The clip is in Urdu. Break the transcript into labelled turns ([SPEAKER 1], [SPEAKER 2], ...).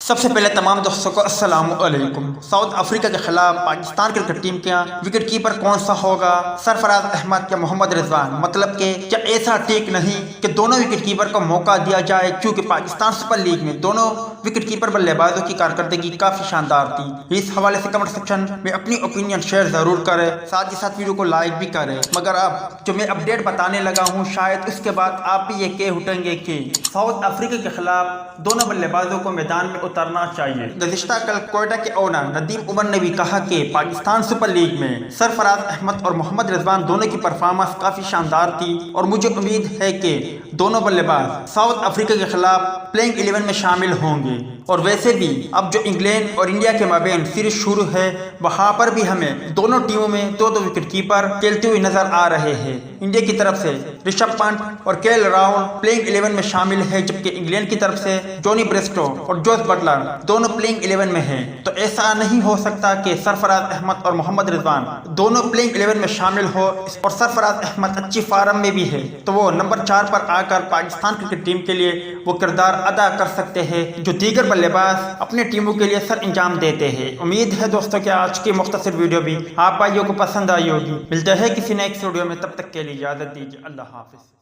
[SPEAKER 1] سب سے پہلے تمام دوستوں کو السلام علیکم۔ ساؤتھ افریقہ کے خلاف پاکستان کرکٹ ٹیم کا وکٹ کیپر کون سا ہوگا؟ سرفراز احمد یا محمد رضوان؟ مطلب کہ کیا ایسا ٹھیک نہیں کہ دونوں وکٹ کیپر کو موقع دیا جائے، کیونکہ پاکستان سپر لیگ میں دونوں وکٹ کیپر بلے بازوں کی کارکردگی کافی شاندار تھی۔ اس حوالے سے کمنٹ سیکشن میں اپنی اوپینین شیئر ضرور کریں، ساتھ ہی ساتھ ویڈیو کو لائک بھی کریں۔ مگر اب جو میں اپڈیٹ بتانے لگا ہوں، شاید اس کے بعد آپ بھی یہ کہہ اٹھیں گے کہ ساؤتھ افریقہ کے خلاف دونوں بلے بازوں کو میدان میں اترنا چاہیے۔ گزشتہ کل کوئٹہ کے اونا ندیم عمر نے بھی کہا کہ پاکستان سپر لیگ میں سرفراز احمد اور محمد رضوان دونوں کی پرفارمنس کافی شاندار تھی، اور مجھے امید ہے کہ دونوں بلے باز ساؤتھ افریقہ کے خلاف پلینگ 11 میں شامل ہوں گے۔ اور ویسے بھی اب جو انگلینڈ اور انڈیا کے مابین سیریز شروع ہے، وہاں پر بھی ہمیں دونوں ٹیموں میں دو وکٹ کیپر کھیلتے ہوئے نظر آ رہے ہیں۔ انڈیا کی طرف سے رشبھ پنت اور کیل راہل پلینگ 11 میں شامل ہے، جبکہ انگلینڈ کی طرف سے جونی بریسٹو اور جوس بٹلر دونوں پلینگ 11 میں ہیں۔ تو ایسا نہیں ہو سکتا کہ سرفراز احمد اور محمد رضوان دونوں پلینگ 11 میں شامل ہو، اور سرفراز احمد اچھی فارم میں بھی ہے تو وہ نمبر 4 پر آ کر پاکستان کرکٹ ٹیم کے لیے وہ کردار ادا کر سکتے ہیں جو دیگر بلے باز اپنے ٹیموں کے لیے سر انجام دیتے ہیں۔ امید ہے دوستوں کہ آج کی مختصر ویڈیو بھی آپ بھائیوں کو پسند آئی ہوگی۔ ملتے ہیں کسی نیکسٹ ویڈیو میں، تب تک کے لیے اجازت دیجیے۔ اللہ حافظ۔